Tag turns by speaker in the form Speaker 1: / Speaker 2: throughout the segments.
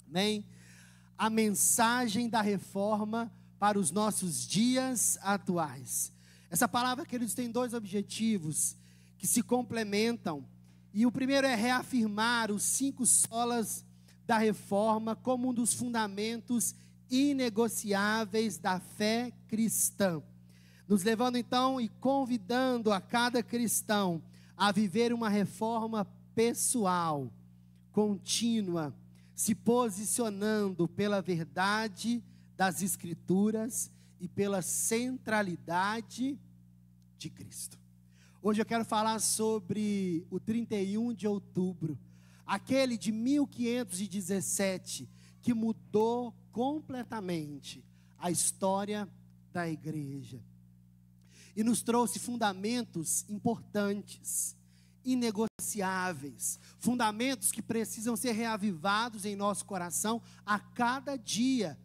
Speaker 1: Amém? A mensagem da reforma para os nossos dias atuais. Essa palavra, queridos, tem dois objetivos que se complementam. E o primeiro é reafirmar os 5 solas da reforma como um dos fundamentos inegociáveis da fé cristã. Nos levando então e convidando a cada cristão a viver uma reforma pessoal, contínua, se posicionando pela verdade das Escrituras e pela centralidade de Cristo. Hoje eu quero falar sobre o 31 de outubro, aquele de 1517, que mudou completamente a história da igreja. E nos trouxe fundamentos importantes, inegociáveis, fundamentos que precisam ser reavivados em nosso coração a cada dia,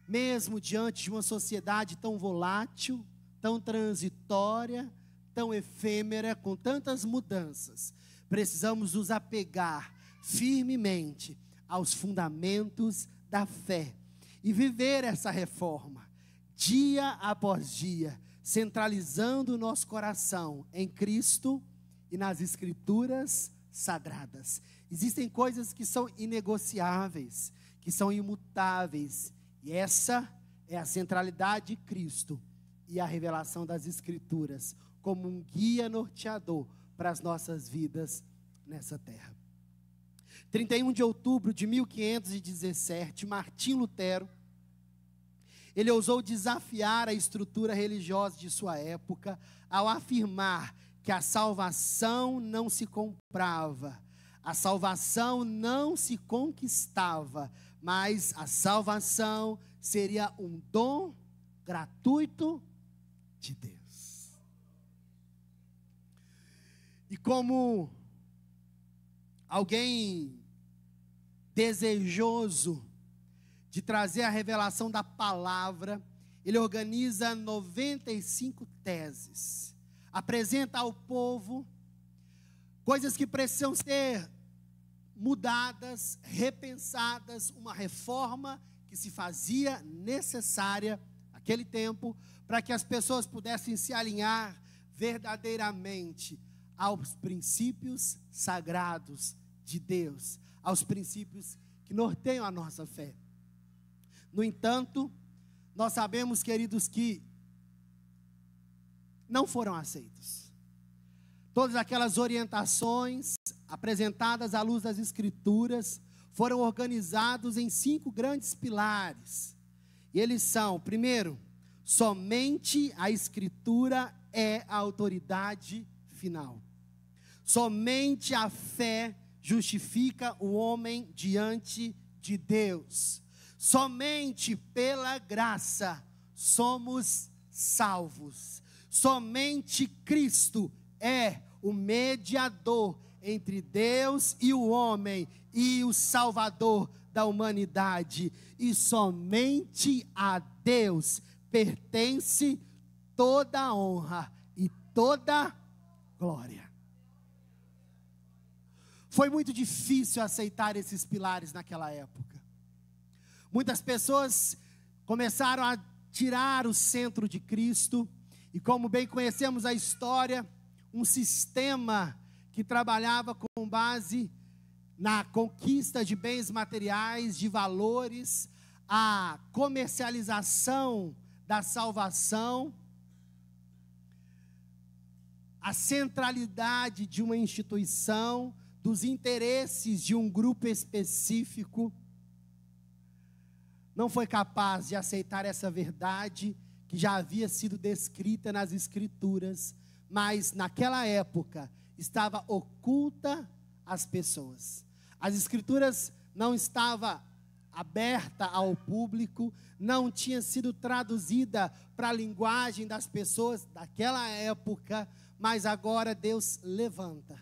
Speaker 1: mesmo diante de uma sociedade tão volátil, tão transitória, tão efêmera, com tantas mudanças. Precisamos nos apegar firmemente aos fundamentos da fé e viver essa reforma, dia após dia, centralizando o nosso coração em Cristo e nas Escrituras sagradas. Existem coisas que são inegociáveis, que são imutáveis, e essa é a centralidade de Cristo e a revelação das Escrituras, como um guia norteador para as nossas vidas nessa terra. 31 de outubro de 1517, Martim Lutero, ele ousou desafiar a estrutura religiosa de sua época, ao afirmar que a salvação não se comprava, a salvação não se conquistava, mas a salvação seria um dom gratuito de Deus. E como alguém desejoso de trazer a revelação da palavra, ele organiza 95 teses, apresenta ao povo coisas que precisam ser mudadas, repensadas, uma reforma que se fazia necessária naquele tempo, para que as pessoas pudessem se alinhar verdadeiramente aos princípios sagrados de Deus, aos princípios que norteiam a nossa fé. No entanto, nós sabemos, queridos, que não foram aceitos. Todas aquelas orientações apresentadas à luz das Escrituras foram organizados em 5 grandes pilares. E eles são, primeiro, somente a Escritura é a autoridade final. Somente a fé justifica o homem diante de Deus. Somente pela graça somos salvos. Somente Cristo é o mediador entre Deus e o homem e o Salvador da humanidade. E somente a Deus pertence toda a honra e toda a glória. Foi muito difícil aceitar esses pilares naquela época. Muitas pessoas começaram a tirar o centro de Cristo, e como bem conhecemos a história, um sistema que trabalhava com base na conquista de bens materiais, de valores, a comercialização da salvação, a centralidade de uma instituição, dos interesses de um grupo específico, não foi capaz de aceitar essa verdade que já havia sido descrita nas Escrituras, mas naquela época estava oculta às pessoas. As Escrituras não estavam abertas ao público, não tinha sido traduzida para a linguagem das pessoas daquela época, mas agora Deus levanta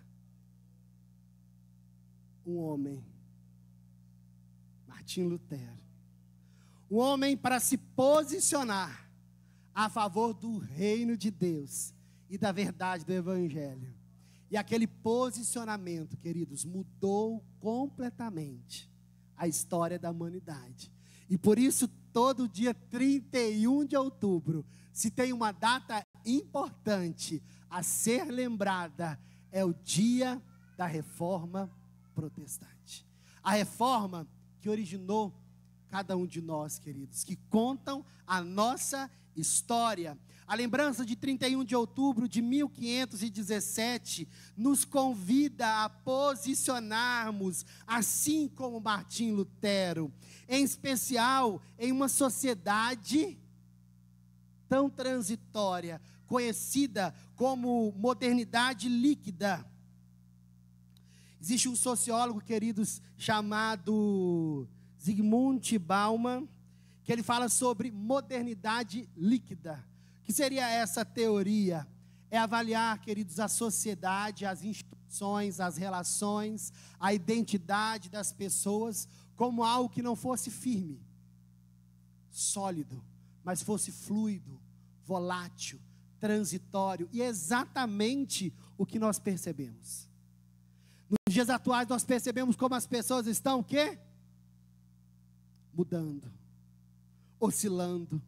Speaker 1: um homem, Martim Lutero, um homem para se posicionar a favor do reino de Deus e da verdade do Evangelho. E aquele posicionamento, queridos, mudou completamente a história da humanidade. E por isso, todo dia 31 de outubro, se tem uma data importante a ser lembrada, é o dia da Reforma Protestante. A reforma que originou cada um de nós, queridos, que contam a nossa história. A lembrança de 31 de outubro de 1517 nos convida a posicionarmos, assim como Martim Lutero, em especial em uma sociedade tão transitória, conhecida como modernidade líquida. Existe um sociólogo, queridos, chamado Zygmunt Bauman, que ele fala sobre modernidade líquida. O que seria essa teoria? É avaliar, queridos, a sociedade, as instituições, as relações, a identidade das pessoas como algo que não fosse firme, sólido, mas fosse fluido, volátil, transitório. E é exatamente o que nós percebemos. Nos dias atuais nós percebemos como as pessoas estão o quê? Mudando, oscilando.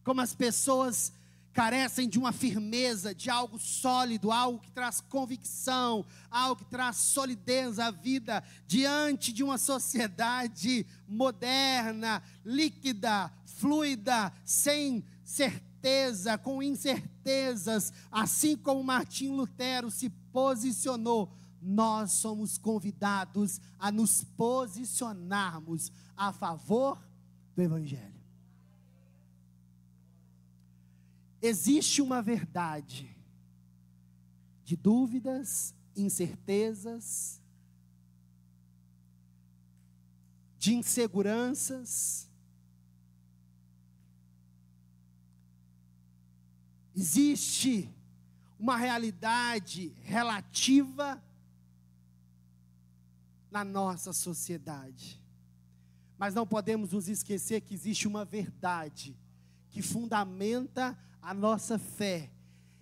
Speaker 1: Como as pessoas carecem de uma firmeza, de algo sólido, algo que traz convicção, algo que traz solidez à vida, diante de uma sociedade moderna, líquida, fluida, sem certeza, com incertezas. Assim como Martim Lutero se posicionou, nós somos convidados a nos posicionarmos a favor do Evangelho. Existe uma verdade de dúvidas, incertezas, de inseguranças. Existe uma realidade relativa na nossa sociedade. Mas não podemos nos esquecer que existe uma verdade que fundamenta a nossa fé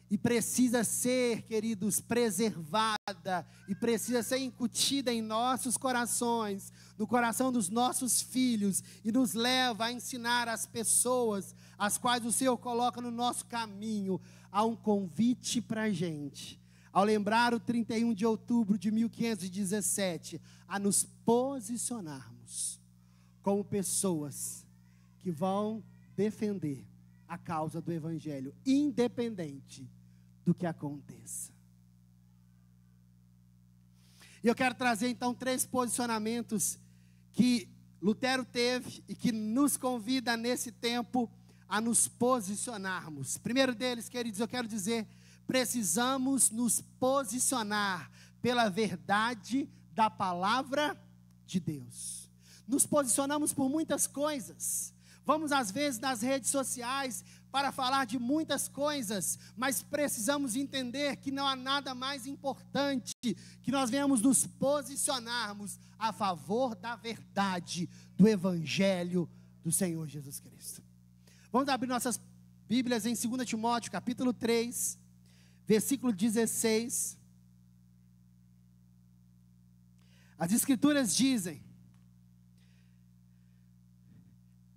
Speaker 1: e precisa ser, queridos, preservada e precisa ser incutida em nossos corações, no coração dos nossos filhos, e nos leva a ensinar as pessoas as quais o Senhor coloca no nosso caminho. Há um convite para a gente, ao lembrar o 31 de outubro de 1517, a nos posicionarmos como pessoas que vão defender a causa do Evangelho, independente do que aconteça. E eu quero trazer então 3 posicionamentos que Lutero teve e que nos convida nesse tempo a nos posicionarmos. Primeiro deles, queridos, eu quero dizer, precisamos nos posicionar pela verdade da palavra de Deus. Nos posicionamos por muitas coisas. Vamos às vezes nas redes sociais para falar de muitas coisas, mas precisamos entender que não há nada mais importante que nós venhamos nos posicionarmos a favor da verdade do Evangelho do Senhor Jesus Cristo. Vamos abrir nossas Bíblias em 2 Timóteo, capítulo 3, versículo 16. As Escrituras dizem: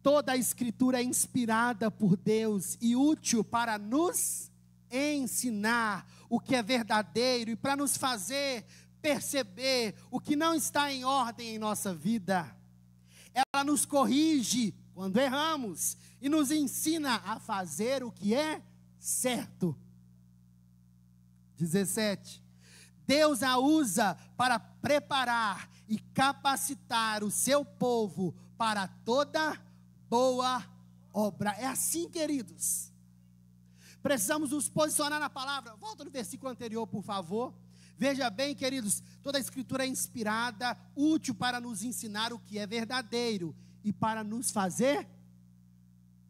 Speaker 1: toda a Escritura é inspirada por Deus e útil para nos ensinar o que é verdadeiro e para nos fazer perceber o que não está em ordem em nossa vida. Ela nos corrige quando erramos e nos ensina a fazer o que é certo. 17. Deus a usa para preparar e capacitar o seu povo para toda boa obra. É assim, queridos. Precisamos nos posicionar na palavra. Volta no versículo anterior, por favor. Veja bem, queridos, toda a Escritura é inspirada, útil para nos ensinar o que é verdadeiro e para nos fazer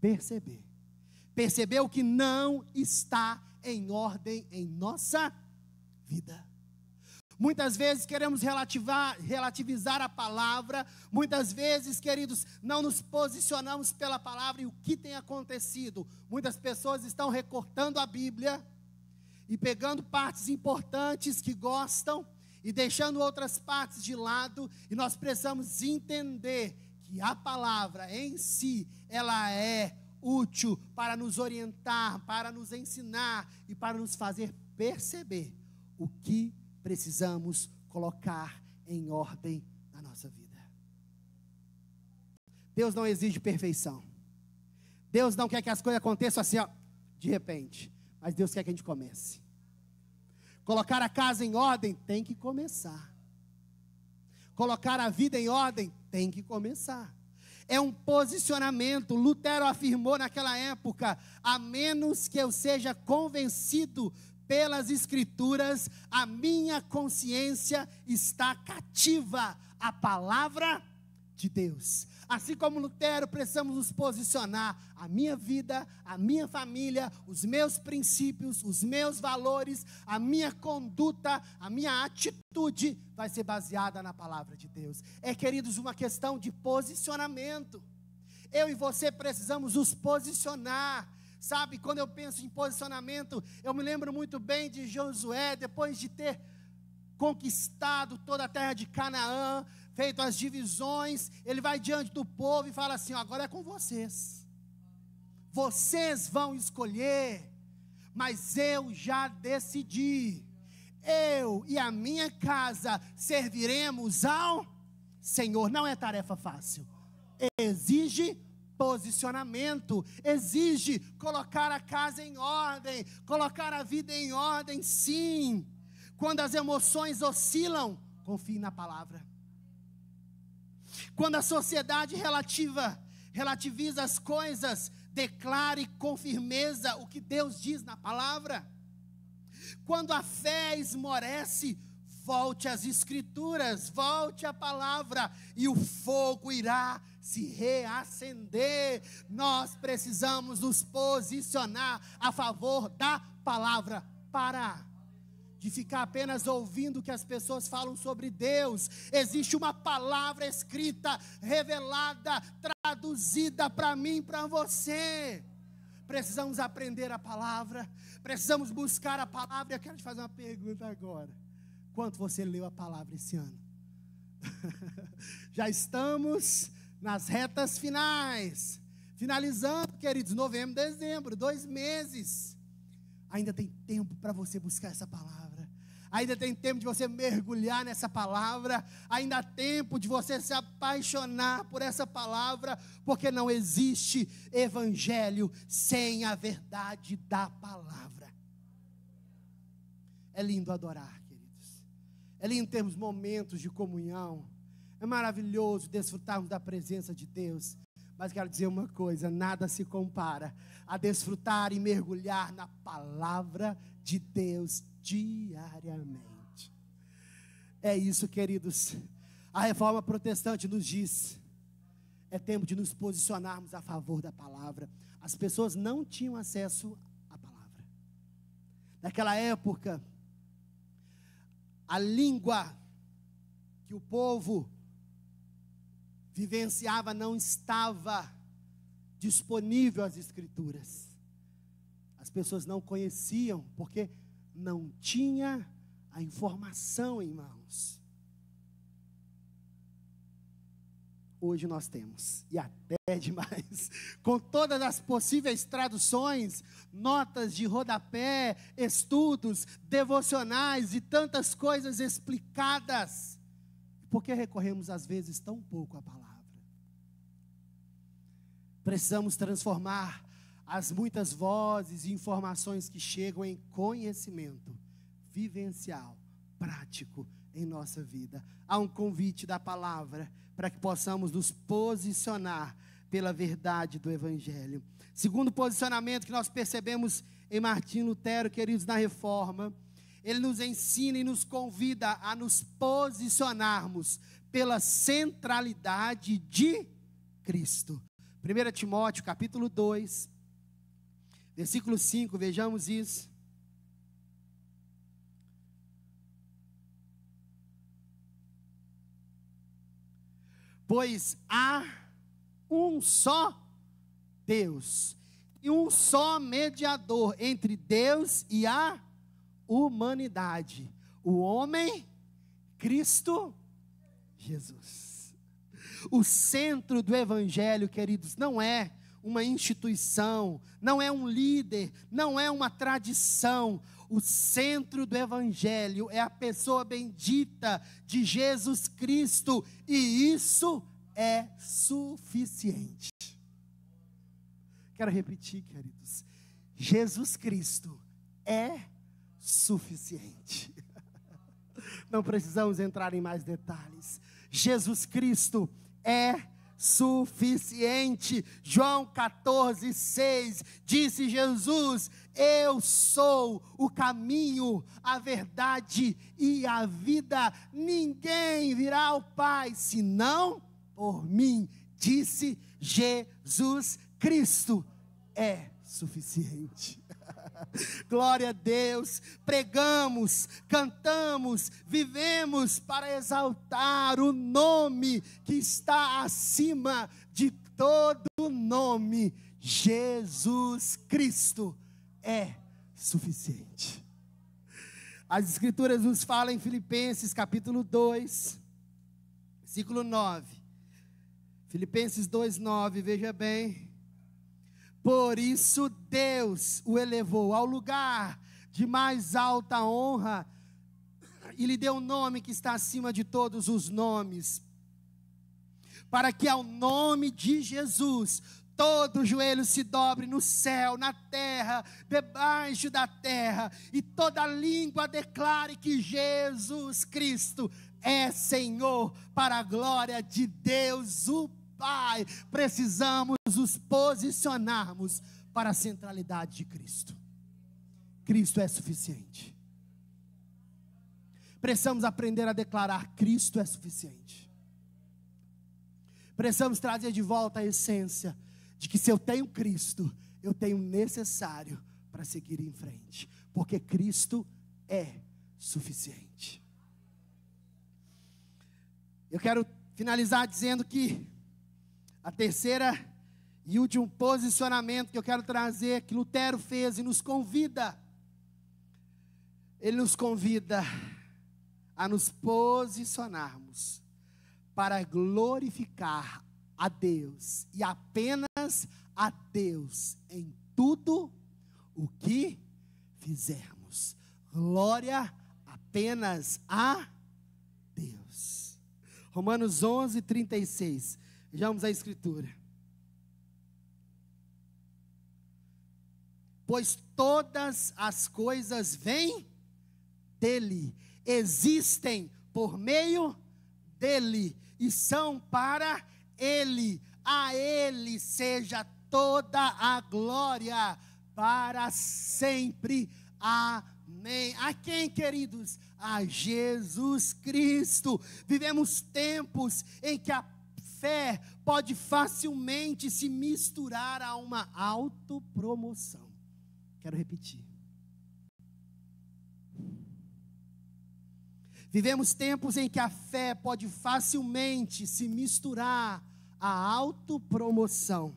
Speaker 1: perceber o que não está em ordem em nossa vida. Muitas vezes queremos relativizar a palavra, muitas vezes, queridos, não nos posicionamos pela palavra. E o que tem acontecido? Muitas pessoas estão recortando a Bíblia e pegando partes importantes que gostam e deixando outras partes de lado, e nós precisamos entender que a palavra em si, ela é útil para nos orientar, para nos ensinar e para nos fazer perceber o que precisamos colocar em ordem na nossa vida. Deus não exige perfeição. Deus não quer que as coisas aconteçam assim, ó, de repente. Mas Deus quer que a gente comece. Colocar a casa em ordem tem que começar. Colocar a vida em ordem tem que começar. É um posicionamento. Lutero afirmou naquela época: a menos que eu seja convencido pelas Escrituras, a minha consciência está cativa à palavra de Deus. Assim como Lutero, precisamos nos posicionar. A minha vida, a minha família, os meus princípios, os meus valores, a minha conduta, a minha atitude vai ser baseada na palavra de Deus. É, queridos, uma questão de posicionamento. Eu e você precisamos nos posicionar. Sabe, quando eu penso em posicionamento, eu me lembro muito bem de Josué, depois de ter conquistado toda a terra de Canaã, feito as divisões, ele vai diante do povo e fala assim: agora é com vocês. Vocês vão escolher, mas eu já decidi. Eu e a minha casa serviremos ao Senhor. Não é tarefa fácil. Exige posicionamento, exige colocar a casa em ordem, colocar a vida em ordem, sim. Quando as emoções oscilam, confie na palavra. Quando a sociedade relativiza as coisas, declare com firmeza o que Deus diz na palavra. Quando a fé esmorece, volte às Escrituras, volte à palavra, e o fogo irá se reacender. Nós precisamos nos posicionar a favor da palavra. Para de ficar apenas ouvindo o que as pessoas falam sobre Deus. Existe uma palavra escrita, revelada, traduzida para mim e para você. Precisamos aprender a palavra, precisamos buscar a palavra. Eu quero te fazer uma pergunta agora: quanto você leu a palavra esse ano? Já estamos nas retas finais, finalizando, queridos, novembro, dezembro, 2 meses. Ainda tem tempo para você buscar essa palavra. Ainda tem tempo de você mergulhar nessa palavra. Ainda há tempo de você se apaixonar por essa palavra, porque não existe evangelho sem a verdade da palavra. É lindo adorar, queridos. É lindo termos momentos de comunhão. É maravilhoso desfrutarmos da presença de Deus. Mas quero dizer uma coisa: nada se compara a desfrutar e mergulhar na palavra de Deus diariamente. É isso, queridos. A reforma protestante nos diz: é tempo de nos posicionarmos a favor da palavra. As pessoas não tinham acesso à palavra. Naquela época, a língua que o povo vivenciava não estava disponível às Escrituras. As pessoas não conheciam, porque não tinha a informação em mãos. Hoje nós temos, e até demais, com todas as possíveis traduções, notas de rodapé, estudos, devocionais e tantas coisas explicadas. Por que recorremos às vezes tão pouco à palavra? Precisamos transformar as muitas vozes e informações que chegam em conhecimento vivencial, prático em nossa vida. Há um convite da palavra para que possamos nos posicionar pela verdade do Evangelho. Segundo posicionamento que nós percebemos em Martim Lutero, queridos, na Reforma, ele nos ensina e nos convida a nos posicionarmos pela centralidade de Cristo. 1 Timóteo capítulo 2, versículo 5, vejamos isso. Pois há um só Deus e um só mediador entre Deus e a humanidade, o homem Cristo Jesus. O centro do evangelho, queridos, não é uma instituição, não é um líder, não é uma tradição. O centro do evangelho é a pessoa bendita de Jesus Cristo, e isso é suficiente. Quero repetir, queridos. Jesus Cristo é suficiente. Não precisamos entrar em mais detalhes. Jesus Cristo é suficiente. João 14:6, disse Jesus: eu sou o caminho, a verdade e a vida. Ninguém virá ao Pai senão por mim. Disse Jesus Cristo é suficiente. Glória a Deus. Pregamos, cantamos, vivemos para exaltar o nome que está acima de todo nome. Jesus Cristo é suficiente. As Escrituras nos falam em Filipenses capítulo 2, versículo 9. Filipenses 2:9, veja bem. Por isso Deus o elevou ao lugar de mais alta honra e lhe deu um nome que está acima de todos os nomes, para que ao nome de Jesus todo joelho se dobre no céu, na terra, debaixo da terra, e toda língua declare que Jesus Cristo é Senhor, para a glória de Deus o Pai. Precisamos nos posicionarmos para a centralidade de Cristo. Cristo é suficiente. Precisamos aprender a declarar: Cristo é suficiente. Precisamos trazer de volta a essência de que, se eu tenho Cristo, eu tenho o necessário para seguir em frente, porque Cristo é suficiente. Eu quero finalizar dizendo que a terceira e último posicionamento que eu quero trazer, que Lutero fez e nos convida, ele nos convida a nos posicionarmos para glorificar a Deus, e apenas a Deus, em tudo o que fizermos. Glória apenas a Deus. Romanos 11:36. Vejamos a Escritura. Pois todas as coisas vêm dele, existem por meio dele e são para ele. A ele seja toda a glória para sempre. Amém. A quem, queridos? A Jesus Cristo. Vivemos tempos em que a fé pode facilmente se misturar a uma autopromoção. Quero repetir. Vivemos tempos em que a fé pode facilmente se misturar à autopromoção.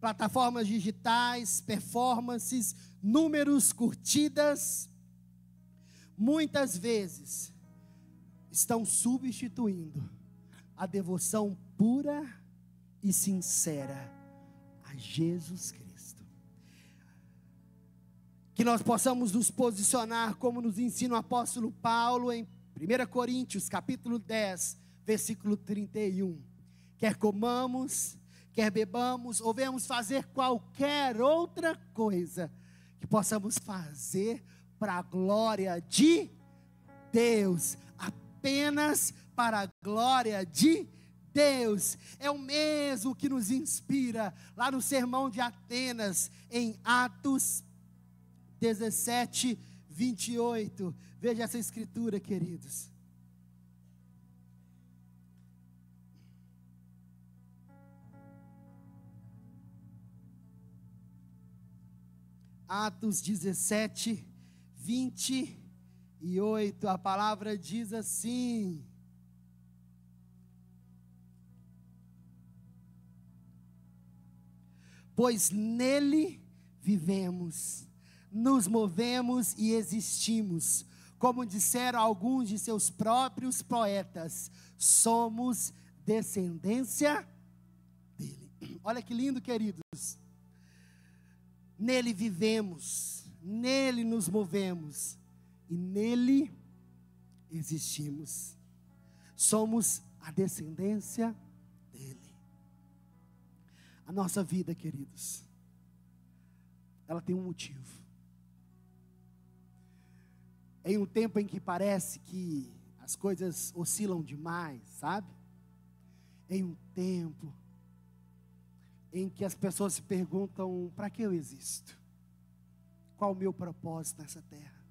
Speaker 1: Plataformas digitais, performances, números, curtidas, muitas vezes estão substituindo a devoção pura e sincera a Jesus Cristo. Que nós possamos nos posicionar como nos ensina o apóstolo Paulo em 1 Coríntios capítulo 10, versículo 31. Quer comamos, quer bebamos, ou venhamos fazer qualquer outra coisa, que possamos fazer para a glória de Deus, apenas para a glória de Deus. É o mesmo que nos inspira lá no sermão de Atenas, em Atos 17:28. Veja essa escritura, queridos. Atos 17:28. A palavra diz assim: pois nele vivemos, nos movemos e existimos, Como disseram alguns de seus próprios poetas, somos descendência dele. Olha que lindo, queridos. Nele vivemos, nele nos movemos e nele existimos. Somos a descendência dele. A nossa vida, queridos, ela tem um motivo. Em um tempo em que parece que as coisas oscilam demais, sabe? Em um tempo em que as pessoas se perguntam: para que eu existo? Qual o meu propósito nessa terra?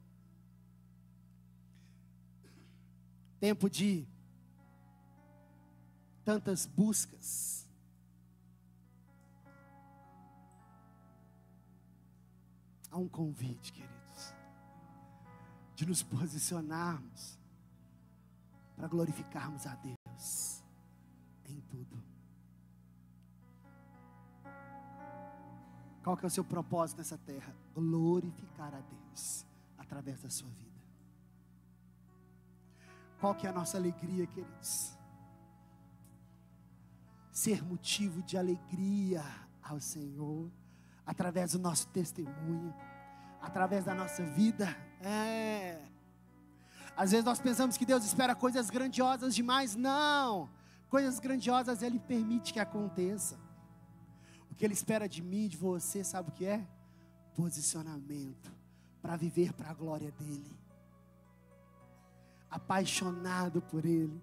Speaker 1: Tempo de tantas buscas. Há um convite, queridos, de nos posicionarmos para glorificarmos a Deus em tudo. Qual que é o seu propósito nessa terra? Glorificar a Deus através da sua vida. Qual que é a nossa alegria, queridos? Ser motivo de alegria ao Senhor, através do nosso testemunho, através da nossa vida. Às vezes nós pensamos que Deus espera coisas grandiosas demais. Não, coisas grandiosas Ele permite que aconteça. O que Ele espera de mim, de você, sabe o que é? Posicionamento, para viver para a glória dEle, apaixonado por Ele,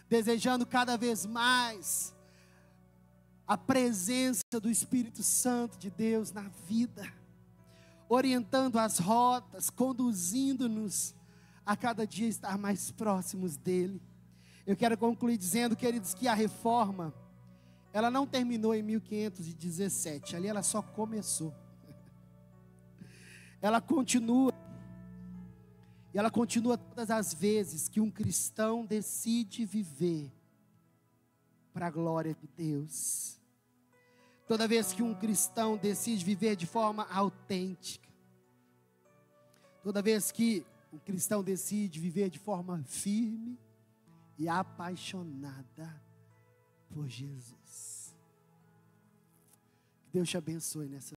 Speaker 1: desejando cada vez mais a presença do Espírito Santo de Deus na vida, orientando as rotas, conduzindo-nos a cada dia estar mais próximos dEle. Eu quero concluir dizendo, queridos, que a reforma, ela não terminou em 1517, ali ela só começou. Ela continua, e ela continua todas as vezes que um cristão decide viver para a glória de Deus. Toda vez que um cristão decide viver de forma autêntica, toda vez que um cristão decide viver de forma firme e apaixonada por Jesus. Que Deus te abençoe nessa